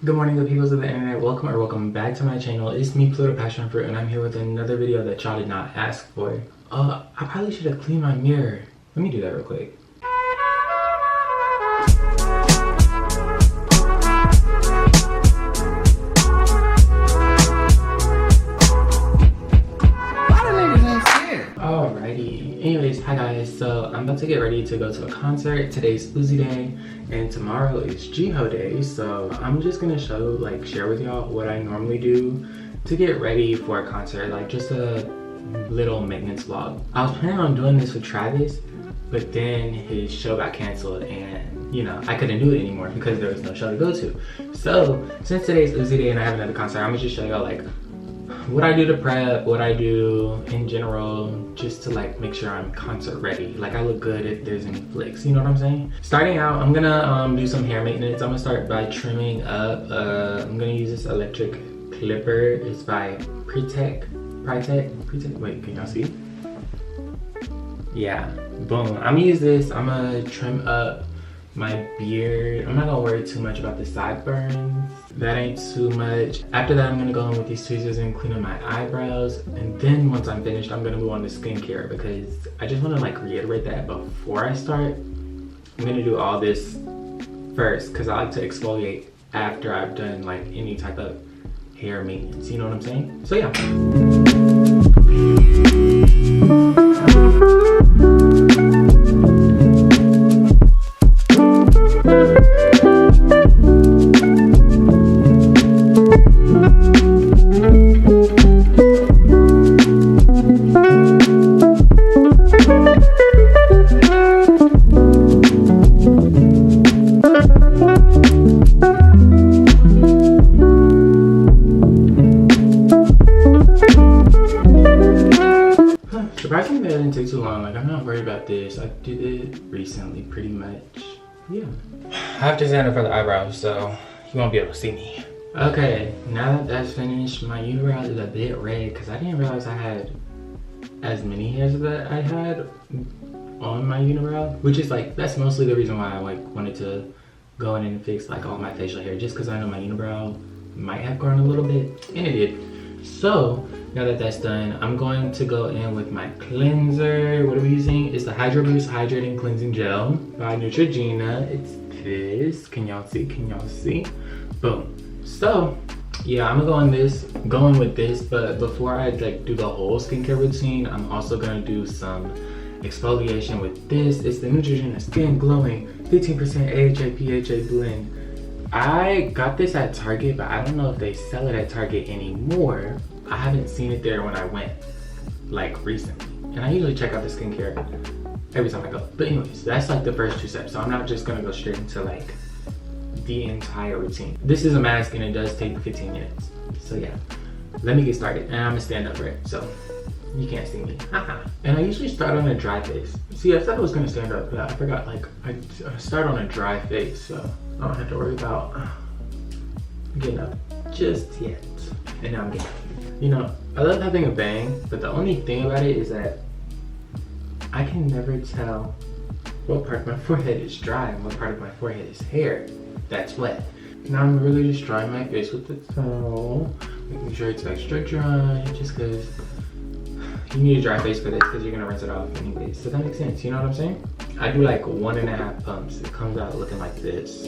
Good morning, good peoples of the internet. Welcome back to my channel. It's me, plutopassionfruit, and I'm here with another video that y'all did not ask for. I probably should have cleaned my mirror. Let me do that real quick. Alrighty. Anyways, hi guys. So I'm about to get ready to go to a concert. Today's Uzi Day, and tomorrow is Jiho Day. So I'm just gonna share with y'all what I normally do to get ready for a concert, like just a little maintenance vlog. I was planning on doing this with Travis, but then his show got canceled, and you know I couldn't do it anymore because there was no show to go to. So since today's Uzi Day and I have another concert, I'm gonna just show y'all like what I do to prep, what I do in general, just to like make sure I'm concert ready. Like I look good if there's any flicks, you know what I'm saying? Starting out, I'm gonna do some hair maintenance. I'm gonna start by trimming up. I'm gonna use this electric clipper. It's by Pretec. Wait, can y'all see? Yeah, boom. I'm gonna use this. I'm gonna trim up my beard. I'm not gonna worry too much about the sideburns. That ain't too much. After that, I'm gonna go in with these tweezers and clean up my eyebrows. And then once I'm finished, I'm gonna move on to skincare because I just wanna like reiterate that before I start. I'm gonna do all this first because I like to exfoliate after I've done like any type of hair maintenance. You know what I'm saying? So yeah. Surprisingly, that didn't take too long. Like, I'm not worried about this. I did it recently, pretty much. Yeah. I have to stand up for the eyebrows, so you won't be able to see me. Okay, now that that's finished, my unibrow is a bit red because I didn't realize I had as many hairs that I had on my unibrow, which is like, that's mostly the reason why I like wanted to go in and fix like all my facial hair, just because I know my unibrow might have grown a little bit, and it did. So now that that's done, I'm going to go in with my cleanser. What are we using? It's the Hydroboost Hydrating Cleansing Gel by Nuetrogena. It's this. Can y'all see? Can y'all see? Boom. So yeah, I'm gonna go in with this, but before I like do the whole skincare routine, I'm also gonna do some exfoliation with this. It's the Nuetrogena Skin Glowing 15% AHA PHA blend. I got this at Target, but I don't know if they sell it at Target anymore. I haven't seen it there when I went, like recently. And I usually check out the skincare every time I go. But anyways, that's like the first two steps. So I'm not just gonna go straight into like the entire routine. This is a mask and it does take 15 minutes. So yeah, let me get started. And I'm gonna stand up, right? So you can't see me. And I usually start on a dry face. See, I thought I was gonna stand up, but I forgot, like I start on a dry face, so I don't have to worry about getting up just yet. And now I'm getting up. You know, I love having a bang, but the only thing about it is that I can never tell what part of my forehead is dry and what part of my forehead is hair that's wet. Now I'm really just drying my face with the towel, making sure it's extra dry, just because you need a dry face for this because you're gonna rinse it off anyways. Does that make sense? You know what I'm saying? I do like 1.5 pumps. It comes out looking like this.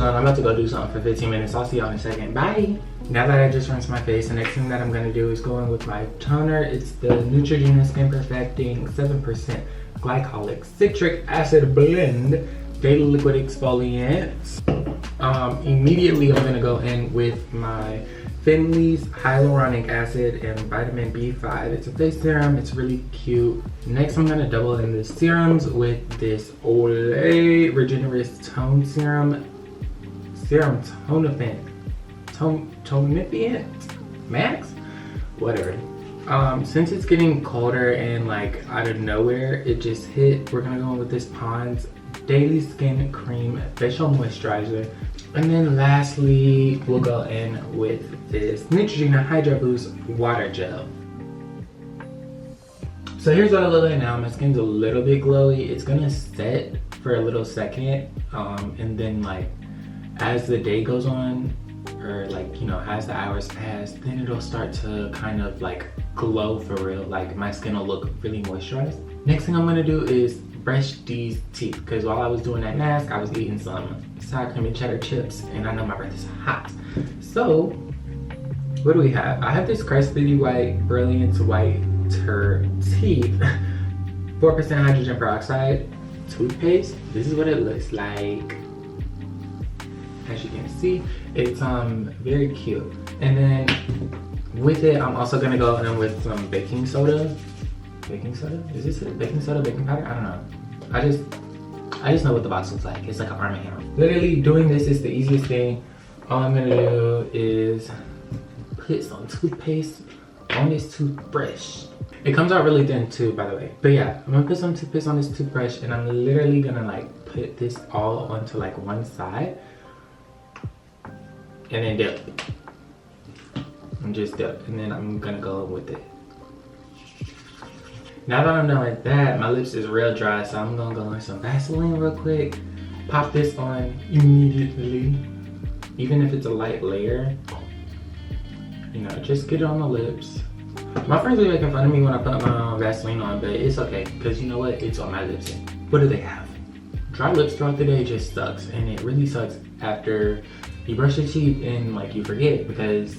I'm about to go do something for 15 minutes. I'll see y'all in a second. Bye. Now that I just rinsed my face, the next thing that I'm gonna do is go in with my toner. It's the Nuetrogena Skin Perfecting 7% Glycolic Citric Acid Blend Daily Liquid Exfoliant. Immediately I'm gonna go in with my Findlay's Hyaluronic Acid and Vitamin B5. It's a face serum. It's really cute. Next, I'm gonna double in the serums with this Olay Regenerist Tone Serum. Serum Tonifiant Max? Whatever. Since it's getting colder and like out of nowhere, it just hit. We're gonna go in with this Pond's Daily Skin Cream Facial Moisturizer. And then lastly, we'll go in with this Nuetrogena Hydroboost Water Gel. So here's what I look like now. My skin's a little bit glowy. It's gonna set for a little second, and then like as the day goes on, or like, you know, as the hours pass, then it'll start to kind of like glow for real. Like my skin will look really moisturized. Next thing I'm gonna do is brush these teeth, because while I was doing that mask, I was eating some sour cream and cheddar chips, and I know my breath is hot. So what do we have? I have this crispy white brilliant whiter teeth 4% hydrogen peroxide toothpaste. This is what it looks like. As you can see, it's very cute. And then with it, I'm also gonna go in with some baking soda. Baking soda? Is this it? Baking soda, baking powder? I don't know. I just know what the box looks like. It's like an arm and hammer. Literally doing this is the easiest thing. All I'm gonna do is put some toothpaste on this toothbrush. It comes out really thin too, by the way. But yeah, I'm gonna put some toothpaste on this toothbrush, and I'm literally gonna like put this all onto like one side and then dip. And just dip, and then I'm gonna go with it. Now that I'm done with that, my lips is real dry, so I'm gonna go in some Vaseline real quick. Pop this on immediately, even if it's a light layer. You know, just get it on the lips. My friends be making fun of me when I put my Vaseline on, but it's okay, because you know what? It's on my lips. What do they have? Dry lips throughout the day just sucks, and it really sucks after you brush your teeth and like you forget, because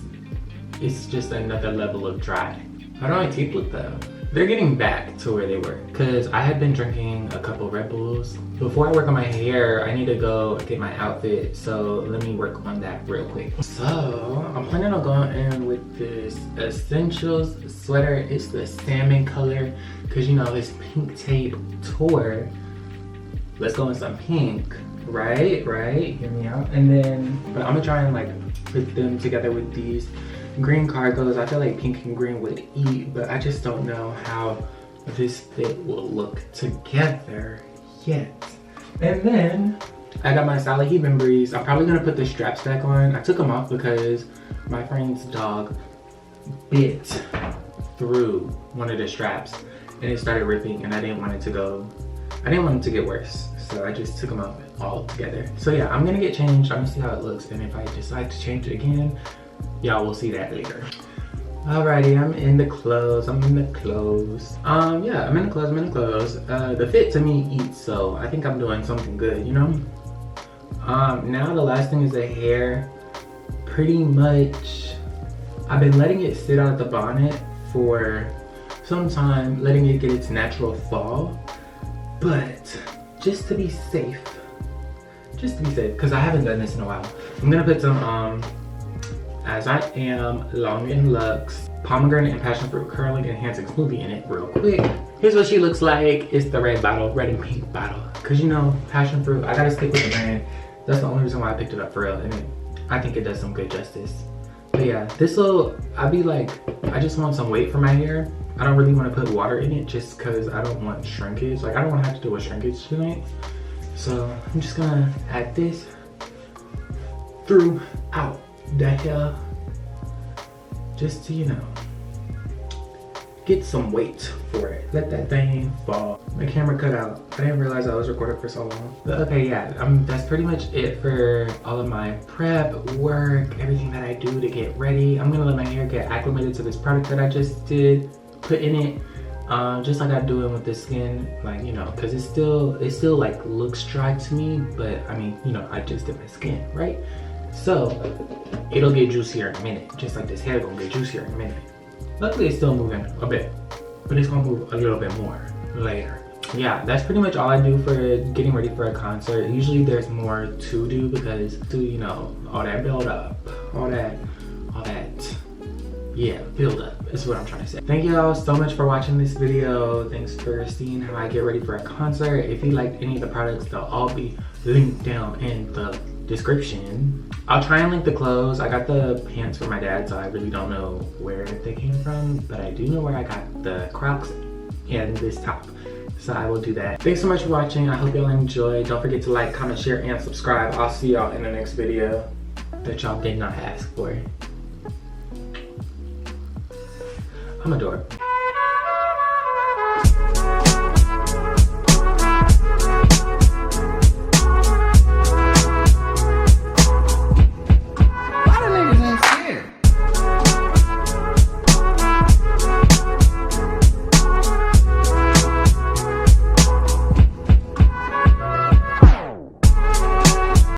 it's just another level of dry. How do my teeth look though? They're getting back to where they were, because I had been drinking a couple Red Bulls. Before I work on my hair, I need to go get my outfit, so let me work on that real quick. So I'm planning on going in with this Essentials sweater. It's the salmon color, because you know it's pink tape tour. Let's go in some pink, right? Hear me out. And then, but I'm gonna try and like put them together with these green cargos. I feel like pink and green would eat, but I just don't know how this fit will look together yet. And then I got my Salehe Bemburys. I'm probably gonna put the straps back on. I took them off because my friend's dog bit through one of the straps and it started ripping, and I didn't want it to get worse, so I just took them off all together. So yeah, I'm gonna get changed. I'm gonna see how it looks, and if I decide to change it again, y'all will see that later. Alrighty, I'm in the clothes. Yeah, I'm in the clothes. The fit to me eats, so I think I'm doing something good, you know? Now the last thing is the hair. Pretty much, I've been letting it sit out the bonnet for some time, letting it get its natural fall. But just to be safe, because I haven't done this in a while, I'm gonna put some As I Am Long and Luxe pomegranate and passion fruit curling enhancing smoothie in it real quick. Here's what she looks like. It's the red bottle, red and pink bottle, because you know, passion fruit, I gotta stick with the brand. That's the only reason why I picked it up for real, and I think it does some good justice. But yeah, I'd be like, I just want some weight for my hair. I don't really want to put water in it just because I don't want shrinkage. Like, I don't want to have to do a shrinkage tonight. So I'm just gonna add this throughout the hair, just to, you know, get some weight for it. Let that thing fall. My camera cut out. I didn't realize I was recording for so long. But okay, yeah, that's pretty much it for all of my prep work, everything that I do to get ready. I'm gonna let my hair get acclimated to this product that I just did put in it, just like I'm doing with the skin, like, you know, because it still like looks dry to me, but I mean, you know, I just did my skin, right? So it'll get juicier in a minute, just like this hair gonna get juicier in a minute. Luckily it's still moving a bit, but it's gonna move a little bit more later. Yeah, that's pretty much all I do for getting ready for a concert. Usually there's more to do, because you know, all that build up, all that yeah, build up is what I'm trying to say. Thank you all so much for watching this video. Thanks for seeing how I get ready for a concert. If you liked any of the products, they'll all be linked down in the description. I'll try and link the clothes. I got the pants for my dad, so I really don't know where they came from, but I do know where I got the Crocs and this top. So I will do that. Thanks so much for watching. I hope y'all enjoyed. Don't forget to like, comment, share, and subscribe. I'll see y'all in the next video that y'all did not ask for. I'm a dork.